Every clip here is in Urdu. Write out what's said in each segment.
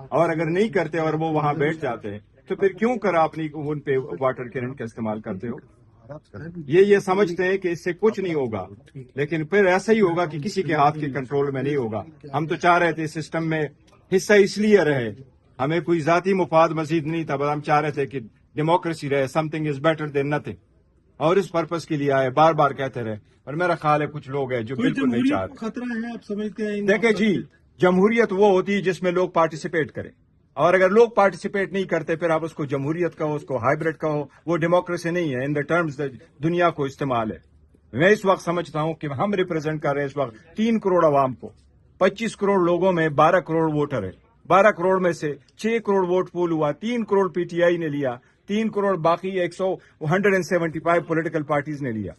اور اگر نہیں کرتے اور وہ وہاں بیٹھ جاتے ہیں تو پھر کیوں کر اپنی ان پہ واٹر کرنٹ کا استعمال کرتے ہو؟ یہ سمجھتے ہیں کہ اس سے کچھ نہیں ہوگا، لیکن پھر ایسا ہی ہوگا کہ کسی کے ہاتھ کے کنٹرول میں نہیں ہوگا۔ ہم تو چاہ رہے تھے سسٹم میں حصہ اس لیے رہے، ہمیں کوئی ذاتی مفاد مزید نہیں تھا، بس ہم چاہ رہے تھے کہ ڈیموکریسی رہے، some thing is better than nothing, اور اس پرپز کے لیے آئے، بار بار کہتے رہے۔ اور میرا خیال ہے کچھ لوگ ہیں جو بالکل نہیں چاہتے۔ خطرہ ہے آپ سمجھتے ہیں؟ دیکھیں جی، جمہوریت وہ ہوتی ہے جس میں لوگ پارٹیسپیٹ کریں، اور اگر لوگ پارٹیسپیٹ نہیں کرتے پھر آپ اس کو جمہوریت کہو، اس کو ہائیبرڈ کہو، وہ ڈیموکریسی نہیں ہے ان دا ٹرمز دنیا کو استعمال ہے۔ میں اس وقت سمجھتا ہوں کہ ہم ریپرزینٹ کر رہے ہیں اس وقت 3 کروڑ عوام کو، 25 کروڑ لوگوں میں 12 کروڑ ووٹر ہے، 12 کروڑ میں سے 6 کروڑ ووٹ پول ہوا، 3 کروڑ پی ٹی آئی نے لیا، 3 کروڑ باقی 175 پولیٹیکل پارٹیز نے لیا۔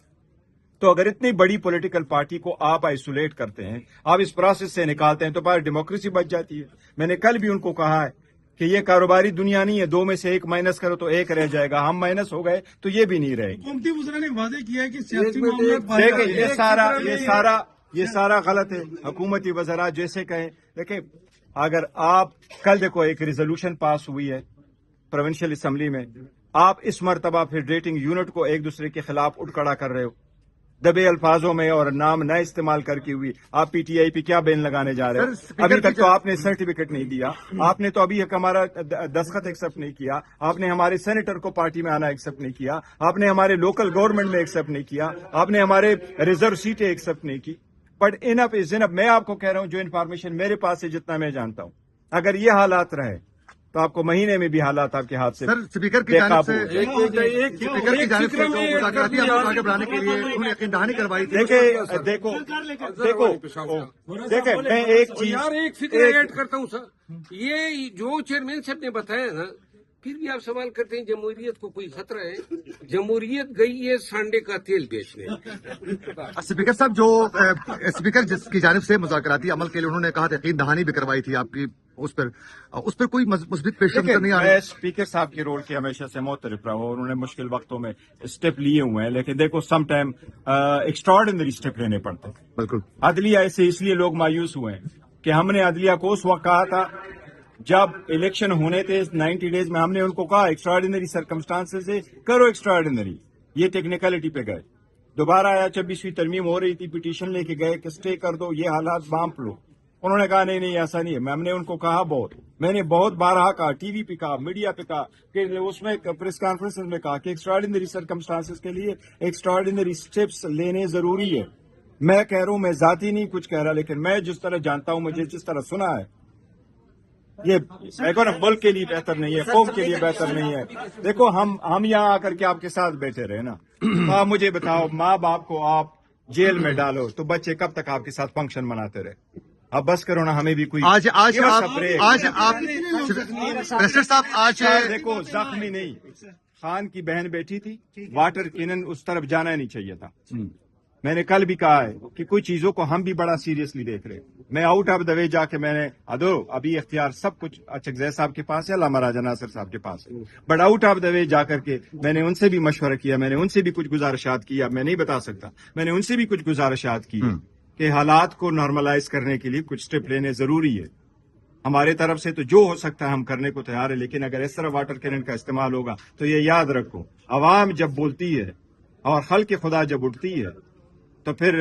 تو اگر اتنی بڑی پولیٹیکل پارٹی کو آپ آئسولیٹ کرتے ہیں، آپ اس پروسیس سے نکالتے ہیں، تو باہر ڈیموکریسی بچ جاتی ہے۔ میں نے کل بھی ان کو کہا ہے کہ یہ کاروباری دنیا نہیں ہے، 2 میں سے 1 مائنس کرو تو 1 رہ جائے گا، ہم مائنس ہو گئے تو یہ بھی نہیں رہے گی۔ حکومتی وزراء نے واضح کیا ہے کہ سیاسی معاملات دیکھیں یہ سارا غلط ہے۔ حکومتی وزراء جیسے کہیں، دیکھیں اگر آپ کل دیکھو ایک ریزولوشن پاس ہوئی ہے پروونشل اسمبلی میں، آپ اس مرتبہ پھر ریٹنگ یونٹ کو ایک دوسرے کے خلاف اٹھ کھڑا کر رہے ہو، دبے الفاظوں میں اور نام نہ استعمال کر کے ہوئی۔ آپ پی ٹی آئی پہ کیا بین لگانے جا رہے ہو؟ ابھی تک تو آپ نے سرٹیفکیٹ نہیں دیا، آپ نے تو ابھی ہمارا دستخط ایکسپٹ نہیں کیا، آپ نے ہمارے سینیٹر کو پارٹی میں آنا ایکسپٹ نہیں کیا، آپ نے ہمارے لوکل گورنمنٹ میں ایکسپٹ نہیں کیا، آپ نے ہمارے ریزرو سیٹیں ایکسپٹ نہیں کی۔ بٹ انف از انف، میں آپ کو کہہ رہا ہوں جو انفارمیشن میرے پاس ہے، جتنا میں جانتا ہوں، اگر یہ حالات رہے تو آپ کو مہینے میں بھی حالات آپ کے ہاتھ سے اسپیکر کی جانب سے جو مذاکراتی عمل کو آگے بڑھانے کے لیے انہوں نے یقین دہانی کروائی تھی۔ دیکھیں میں ایک چیز ایک فکر ایڈ کرتا ہوں سر، یہ جو چیئرمین صاحب نے بتایا نا، پھر بھی آپ سوال کرتے ہیں جمہوریت کو کوئی خطرہ ہے؟ جمہوریت گئی ہے سانڈے کا تیل بیچنے۔ اسپیکر صاحب جو اسپیکر جس کی جانب سے مذاکراتی عمل کے لیے انہوں نے کہا تھا یقین دہانی بھی کروائی تھی آپ کی، اس پر کوئی مثبت پیش رفت نہیں آ رہی؟ میں اسپیکر صاحب کے رول کے ہمیشہ سے معترف رہا ہوں، انہوں نے مشکل وقتوں میں اسٹیپ لیے ہوئے ہیں، لیکن دیکھو سم ٹائم ایکسٹراڈنری اسٹیپ لینے پڑتے ہیں۔ بالکل عدلیہ سے اس لیے لوگ مایوس ہوئے ہیں کہ ہم نے عدلیہ کو اس وقت کہا تھا جب الیکشن ہونے تھے 90 ڈیز میں، ہم نے ان کو کہا ایکسٹراڈنری سرکمسٹانسز سے کرو ایکسٹراڈنری، یہ ٹیکنیکلٹی پہ گئے۔ دوبارہ آیا 26ویں ترمیم ہو رہی تھی، پٹیشن لے کے گئے کہ اسٹے کر دو، یہ حالات بانپ لو۔ انہوں نے کہا نہیں ایسا نہیں ہے۔ ہم نے ان کو کہا میں نے بہت بارہا کہا، ٹی وی پہ کہا، میڈیا پہ کہا، کہ اس میں پریس کانفرنس میں کہا کہ ایکسٹراڈنری سرکمسٹانسز کے لیے ایکسٹراڈنری اسٹیپس لینے ضروری ہے۔ میں کہہ رہا ہوں، میں ذاتی نہیں کچھ کہہ رہا، لیکن میں جس طرح جانتا ہوں، مجھے جس طرح سنا ہے، یہ ملک کے لیے بہتر نہیں ہے، قوم کے لیے بہتر نہیں ہے۔ دیکھو ہم یہاں آ کر کے آپ کے ساتھ بیٹھے رہے نا، آپ مجھے بتاؤ، ماں باپ کو آپ جیل میں ڈالو تو بچے کب تک آپ کے ساتھ فنکشن مناتے رہے؟ اب بس کرو نا، ہمیں بھی کوئی آج صاحب دیکھو زخمی نہیں، خان کی بہن بیٹھی تھی، واٹر کینن اس طرف جانا ہی نہیں چاہیے تھا۔ میں نے کل بھی کہا ہے کہ کچھ چیزوں کو ہم بھی بڑا سیریسلی دیکھ رہے۔ میں آؤٹ آف دا وے جا کے میں نے ابھی اختیار سب کچھ اچھا صاحب کے پاس ہے، علامہ راجہ ناصر صاحب کے پاس ہے، بٹ آؤٹ آف دا وے جا کر کے میں نے ان سے بھی مشورہ کیا، میں نے ان سے بھی کچھ گزارشات کیا، میں نہیں بتا سکتا، میں نے ان سے بھی کچھ گزارشات کی کہ حالات کو نارملائز کرنے کے لیے کچھ اسٹیپ لینے ضروری ہے۔ ہمارے طرف سے تو جو ہو سکتا ہے ہم کرنے کو تیار ہے، لیکن اگر اس طرح واٹر کینن کا استعمال ہوگا تو یہ یاد رکھو، عوام جب بولتی ہے اور خلق خدا جب اٹھتی ہے تو پھر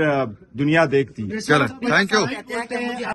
دنیا دیکھتی ہے۔ چلیں، تھینک یو۔